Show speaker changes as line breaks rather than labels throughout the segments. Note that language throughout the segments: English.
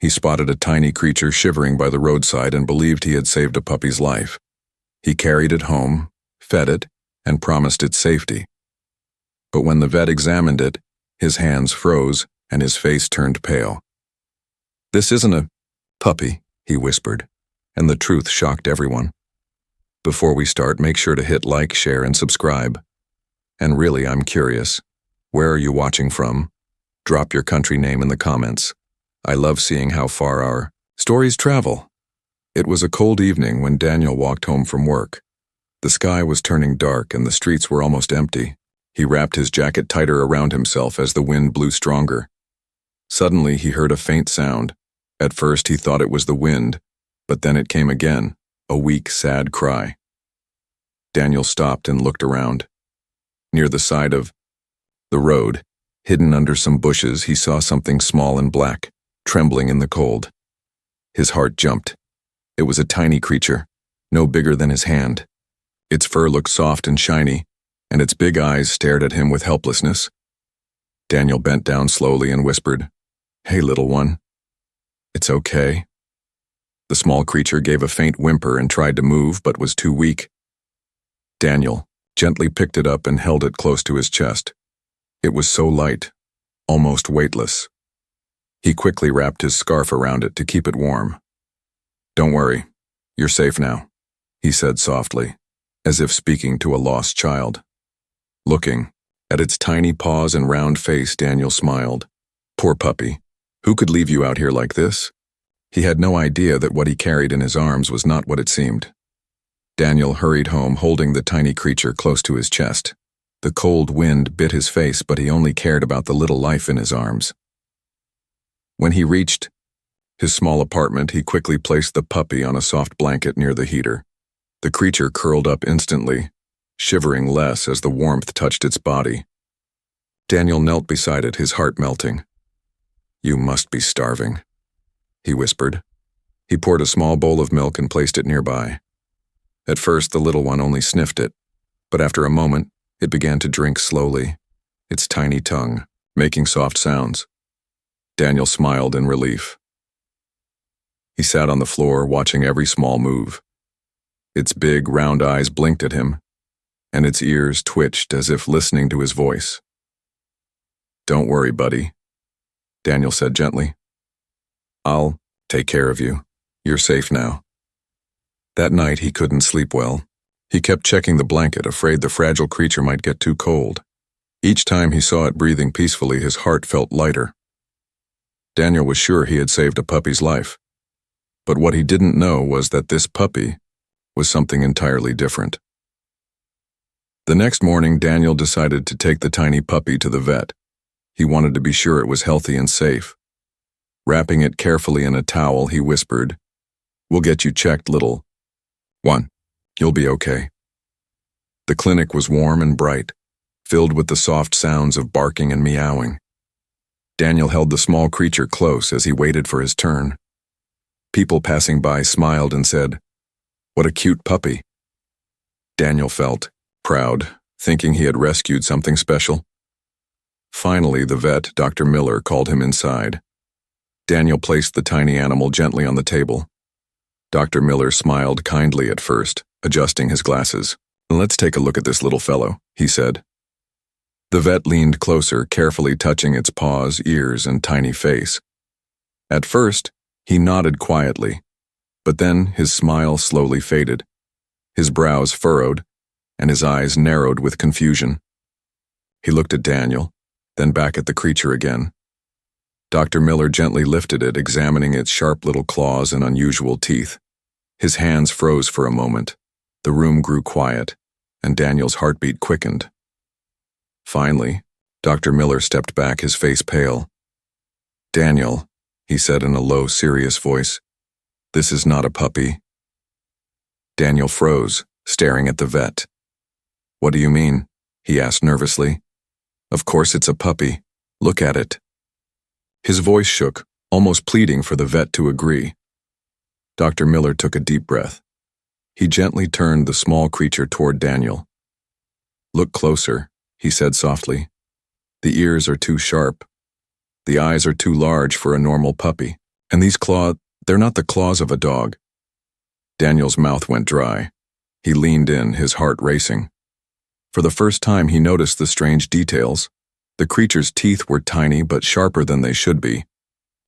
He spotted a tiny creature shivering by the roadside and believed he had saved a puppy's life. He carried it home, fed it, and promised it safety. But when the vet examined it, his hands froze and his face turned pale. "This isn't a puppy," he whispered, and the truth shocked everyone. Before we start, make sure to hit like, share, and subscribe. And really, I'm curious, where are you watching from? Drop your country name in the comments. I love seeing how far our stories travel. It was a cold evening when Daniel walked home from work. The sky was turning dark and the streets were almost empty. He wrapped his jacket tighter around himself as the wind blew stronger. Suddenly, he heard a faint sound. At first, he thought it was the wind, but then it came again, a weak, sad cry. Daniel stopped and looked around. Near the side of the road, hidden under some bushes, he saw something small and black, trembling in the cold. His heart jumped. It was a tiny creature, no bigger than his hand. Its fur looked soft and shiny, and its big eyes stared at him with helplessness. Daniel bent down slowly and whispered, "Hey, little one. It's okay." The small creature gave a faint whimper and tried to move, but was too weak. Daniel gently picked it up and held it close to his chest. It was so light, almost weightless. He quickly wrapped his scarf around it to keep it warm. "Don't worry, you're safe now," he said softly, as if speaking to a lost child. Looking at its tiny paws and round face, Daniel smiled. Poor puppy. Who could leave you out here like this? He had no idea that what he carried in his arms was not what it seemed. Daniel hurried home, holding the tiny creature close to his chest. The cold wind bit his face, but he only cared about the little life in his arms. When he reached his small apartment, he quickly placed the puppy on a soft blanket near the heater. The creature curled up instantly, shivering less as the warmth touched its body. Daniel knelt beside it, his heart melting. "You must be starving," he whispered. He poured a small bowl of milk and placed it nearby. At first, the little one only sniffed it, but after a moment, it began to drink slowly, its tiny tongue making soft sounds. Daniel smiled in relief. He sat on the floor, watching every small move. Its big, round eyes blinked at him, and its ears twitched as if listening to his voice. "Don't worry, buddy," Daniel said gently. "I'll take care of you. You're safe now." That night, he couldn't sleep well. He kept checking the blanket, afraid the fragile creature might get too cold. Each time he saw it breathing peacefully, his heart felt lighter. Daniel was sure he had saved a puppy's life. But what he didn't know was that this puppy was something entirely different. The next morning, Daniel decided to take the tiny puppy to the vet. He wanted to be sure it was healthy and safe. Wrapping it carefully in a towel, he whispered, "We'll get you checked, little one. You'll be okay." The clinic was warm and bright, filled with the soft sounds of barking and meowing. Daniel held the small creature close as he waited for his turn. People passing by smiled and said, "What a cute puppy." Daniel felt proud, thinking he had rescued something special. Finally, the vet, Dr. Miller, called him inside. Daniel placed the tiny animal gently on the table. Dr. Miller smiled kindly at first, adjusting his glasses. "Let's take a look at this little fellow," he said. The vet leaned closer, carefully touching its paws, ears, and tiny face. At first, he nodded quietly, but then his smile slowly faded. His brows furrowed, and his eyes narrowed with confusion. He looked at Daniel, then back at the creature again. Dr. Miller gently lifted it, examining its sharp little claws and unusual teeth. His hands froze for a moment. The room grew quiet, and Daniel's heartbeat quickened. Finally, Dr. Miller stepped back, his face pale. "Daniel," he said in a low, serious voice, "this is not a puppy." Daniel froze, staring at the vet. "What do you mean?" he asked nervously. "Of course it's a puppy. Look at it." His voice shook, almost pleading for the vet to agree. Dr. Miller took a deep breath. He gently turned the small creature toward Daniel. "Look closer," he said softly. "The ears are too sharp. The eyes are too large for a normal puppy. And these claws, they're not the claws of a dog. Daniel's mouth went dry. He leaned in, his heart racing. For the first time, he noticed the strange details. The creature's teeth were tiny but sharper than they should be.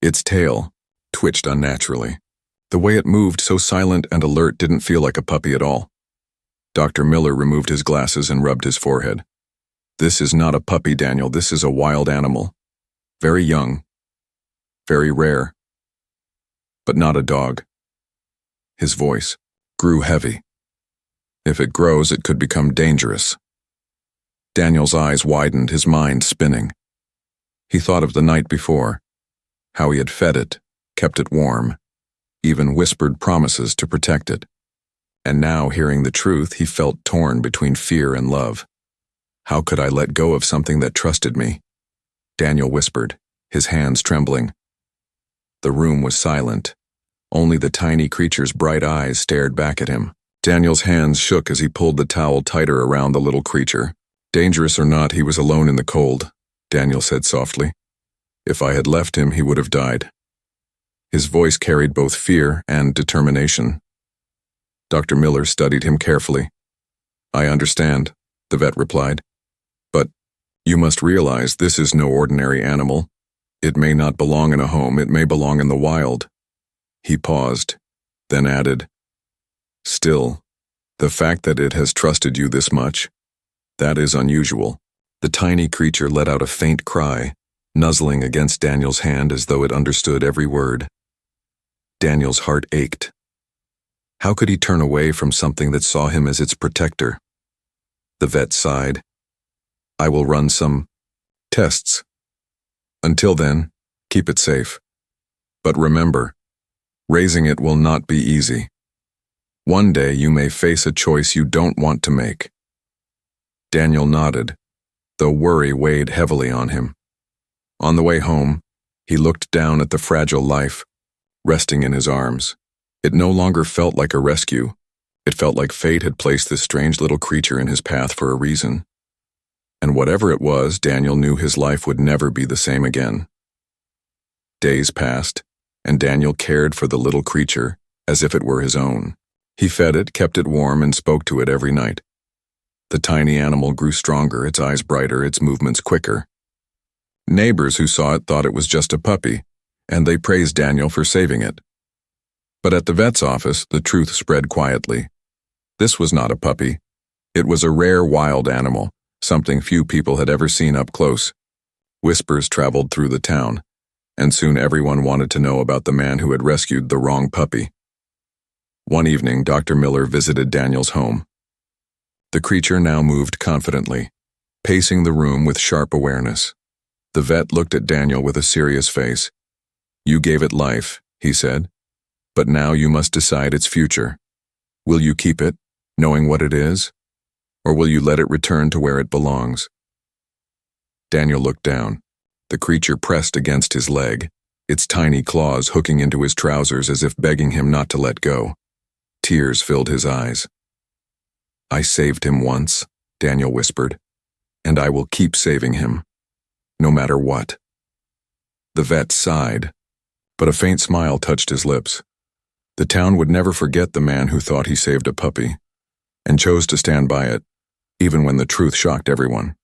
Its tail twitched unnaturally. The way it moved, so silent and alert, didn't feel like a puppy at all. Dr. Miller removed his glasses and rubbed his forehead. This is not a puppy, Daniel. This is a wild animal. Very young. Very rare. But not a dog. His voice grew heavy. If it grows, it could become dangerous. Daniel's eyes widened, his mind spinning. He thought of the night before, how he had fed it, kept it warm, even whispered promises to protect it. And now, hearing the truth, he felt torn between fear and love. How could I let go of something that trusted me? Daniel whispered, his hands trembling. The room was silent. Only the tiny creature's bright eyes stared back at him. Daniel's hands shook as he pulled the towel tighter around the little creature. Dangerous or not, he was alone in the cold, Daniel said softly. If I had left him, he would have died. His voice carried both fear and determination. Dr. Miller studied him carefully. I understand, the vet replied. But you must realize this is no ordinary animal. It may not belong in a home, it may belong in the wild. He paused, then added, Still, the fact that it has trusted you this much, that is unusual. The tiny creature let out a faint cry, nuzzling against Daniel's hand as though it understood every word. Daniel's heart ached. How could he turn away from something that saw him as its protector? The vet sighed. I will run some tests. Until then, keep it safe. But remember, raising it will not be easy. One day you may face a choice you don't want to make. Daniel nodded, though worry weighed heavily on him. On the way home, he looked down at the fragile life, resting in his arms. It no longer felt like a rescue. It felt like fate had placed this strange little creature in his path for a reason. And whatever it was, Daniel knew his life would never be the same again. Days passed, and Daniel cared for the little creature as if it were his own. He fed it, kept it warm, and spoke to it every night. The tiny animal grew stronger, its eyes brighter, its movements quicker. Neighbors who saw it thought it was just a puppy, and they praised Daniel for saving it. But at the vet's office, the truth spread quietly. This was not a puppy. It was a rare wild animal, something few people had ever seen up close. Whispers traveled through the town, and soon everyone wanted to know about the man who had rescued the wrong puppy. One evening, Dr. Miller visited Daniel's home. The creature now moved confidently, pacing the room with sharp awareness. The vet looked at Daniel with a serious face. You gave it life, he said, but now you must decide its future. Will you keep it, knowing what it is, or will you let it return to where it belongs? Daniel looked down. The creature pressed against his leg, its tiny claws hooking into his trousers as if begging him not to let go. Tears filled his eyes. I saved him once, Daniel whispered, and I will keep saving him, no matter what. The vet sighed, but a faint smile touched his lips. The town would never forget the man who thought he saved a puppy, and chose to stand by it, even when the truth shocked everyone.